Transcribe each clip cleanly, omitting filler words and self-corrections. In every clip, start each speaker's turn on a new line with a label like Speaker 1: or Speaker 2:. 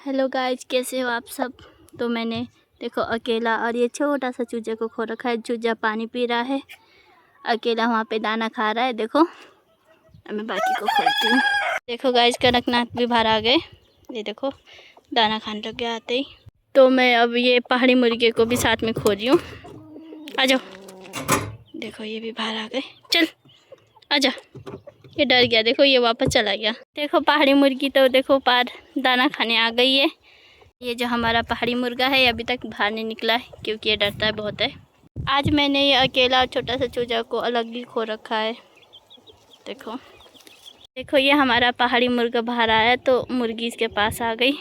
Speaker 1: Hello guys, कैसे हो आप सब। तो मैंने देखो अकेला और ये छोटा सा चूजे को खो रखा है। चूजा पानी पी रहा है, अकेला वहाँ पे दाना खा रहा है। देखो मैं बाकी को खोलती हूँ। देखो गाइज, कनकनाथ भी बाहर आ गए। ये देखो दाना खाने लग गया आते ही। तो मैं अब ये पहाड़ी मुर्गे को भी साथ में खो रही हूँ। आ जाओ, देखो ये भी बाहर आ गए। चल आजा, ये डर गया। देखो ये वापस चला गया। देखो पहाड़ी मुर्गी तो देखो पार दाना खाने आ गई है। ये जो हमारा पहाड़ी मुर्गा है अभी तक बाहर नहीं निकला है क्योंकि ये डरता है बहुत है। आज मैंने ये अकेला और छोटा सा चूजा को अलग ही खो रखा है। देखो देखो ये हमारा पहाड़ी मुर्गा बाहर आया तो मुर्गी इसके पास आ गई।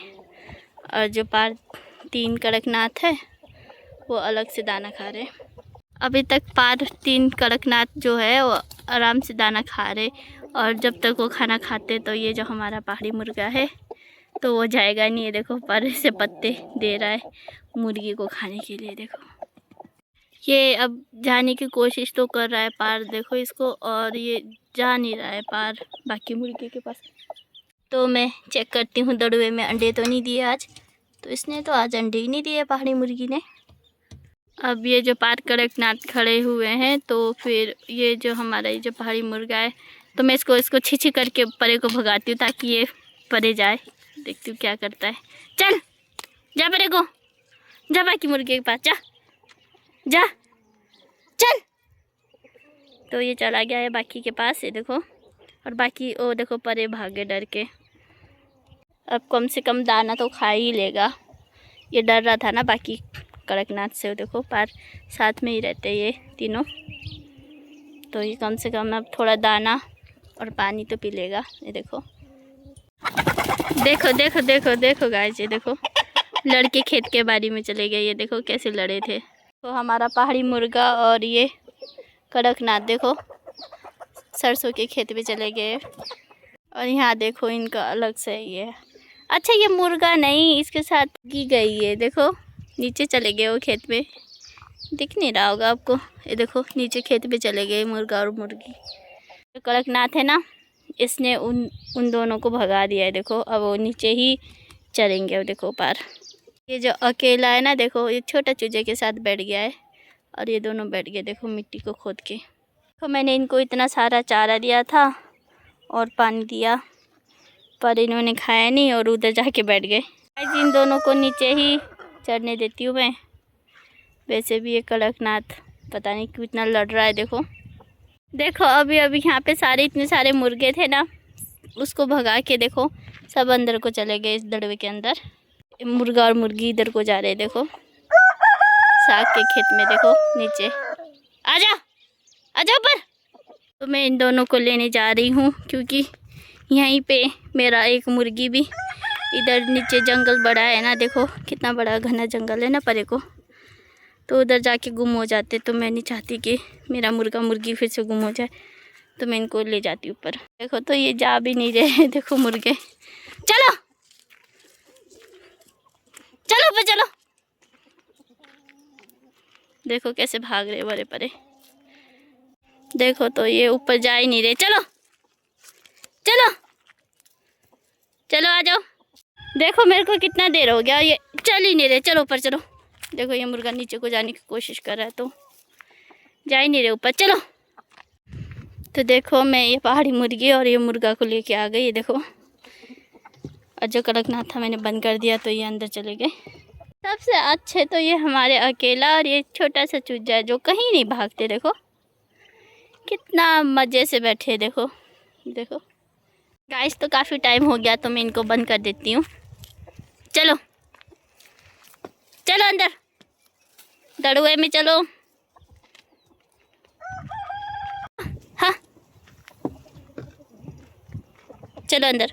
Speaker 1: और जो पार 3 कड़कनाथ है वो अलग से दाना खा रहे। अभी तक पार 3 कड़कनाथ जो है वो आराम से दाना खा रहे। और जब तक वो खाना खाते तो ये जो हमारा पहाड़ी मुर्गा है तो वो जाएगा नहीं। ये देखो पर से पत्ते दे रहा है मुर्गी को खाने के लिए। देखो ये अब जाने की कोशिश तो कर रहा है पार, देखो इसको, और ये जा नहीं रहा है पार बाकी मुर्गी के पास। तो मैं चेक करती हूँ दड़ुए में अंडे तो नहीं दिए आज। तो इसने तो आज अंडे ही नहीं दिए पहाड़ी मुर्गी ने। अब ये जो पार कड़कनाथ खड़े हुए हैं तो फिर ये जो हमारा ये जो पहाड़ी मुर्गा है तो मैं इसको छी करके परे को भगाती हूँ ताकि ये परे जाए। देखती हूँ क्या करता है। चल जा परे को, जा बाकी मुर्गे के पास, जा जा चल। तो ये चला गया है बाकी के पास। ये देखो, और बाकी वो देखो परे भागे डर के। अब कम से कम दाना तो खा ही लेगा। ये डर रहा था ना बाकी कड़कनाथ से। देखो पार साथ में ही रहते ये तीनों, तो ये कम से कम अब थोड़ा दाना और पानी तो पी लेगा। ये देखो देखो देखो देखो देखो गाइस, ये देखो लड़के खेत के बारी में चले गए। ये देखो कैसे लड़े थे। तो हमारा पहाड़ी मुर्गा और ये कड़कनाथ देखो सरसों के खेत में चले गए। और यहाँ देखो इनका अलग से ये, अच्छा ये मुर्गा नहीं इसके साथ की गई है। देखो नीचे चले गए वो खेत में, दिख नहीं रहा होगा आपको। ये देखो नीचे खेत में चले गए मुर्गा और मुर्गी। जो कड़कनाथ है ना इसने उन दोनों को भगा दिया है। देखो अब वो नीचे ही चलेंगे। अब देखो पार ये जो अकेला है ना, देखो ये छोटा चूजे के साथ बैठ गया है और ये दोनों बैठ गए देखो मिट्टी को खोद के। देखो मैंने इनको इतना सारा चारा दिया था और पानी दिया पर इन्होंने खाया नहीं और उधर जाके बैठ गए। इन दोनों को नीचे ही चढ़ने देती हूँ मैं। वैसे भी ये कड़कनाथ पता नहीं क्यों इतना लड़ रहा है। देखो देखो अभी यहाँ पे इतने सारे मुर्गे थे ना, उसको भगा के देखो सब अंदर को चले गए इस दड़वे के अंदर। मुर्गा और मुर्गी इधर को जा रहे। देखो साग के खेत में देखो नीचे। आजा आजा ऊपर। तो मैं इन दोनों को लेने जा रही हूँ क्योंकि यहीं पे मेरा एक मुर्गी भी, इधर नीचे जंगल बड़ा है ना, देखो कितना बड़ा घना जंगल है ना परे को, तो उधर जाके गुम हो जाते। तो मैं नहीं चाहती कि मेरा मुर्गा मुर्गी फिर से गुम हो जाए, तो मैं इनको ले जाती ऊपर। देखो तो ये जा भी नहीं रहे। देखो मुर्गे, चलो चलो ऊपर चलो। देखो कैसे भाग रहे बड़े परे। देखो तो ये ऊपर जा ही नहीं रहे। चलो चलो चलो आ जाओ। देखो मेरे को कितना देर हो गया, ये चल ही नहीं रहे। चलो ऊपर चलो। देखो ये मुर्गा नीचे को जाने की कोशिश कर रहा है तो जा ही नहीं रहे ऊपर। चलो। तो देखो मैं ये पहाड़ी मुर्गी और ये मुर्गा को लेके आ गई। ये देखो, और जो कड़कनाथ था मैंने बंद कर दिया तो ये अंदर चले गए। सबसे अच्छे तो ये हमारे अकेला और ये छोटा सा चूजा है जो कहीं नहीं भागते। देखो कितना मज़े से बैठे। देखो देखो गाइस, तो काफ़ी टाइम हो गया तो मैं इनको बंद कर देती हूँ। चलो चलो अंदर दड़ुए में चलो। हाँ चलो अंदर।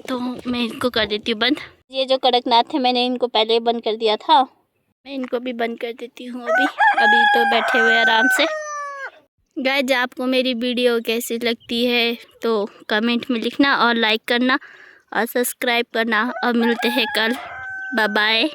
Speaker 1: तो मैं इनको कर देती हूँ बंद। ये जो कड़कनाथ है मैंने इनको पहले बंद कर दिया था, मैं इनको भी बंद कर देती हूँ अभी तो बैठे हुए आराम से। गाइस आपको मेरी वीडियो कैसी लगती है तो कमेंट में लिखना और लाइक करना और सब्सक्राइब करना। और मिलते हैं कल। Bye bye.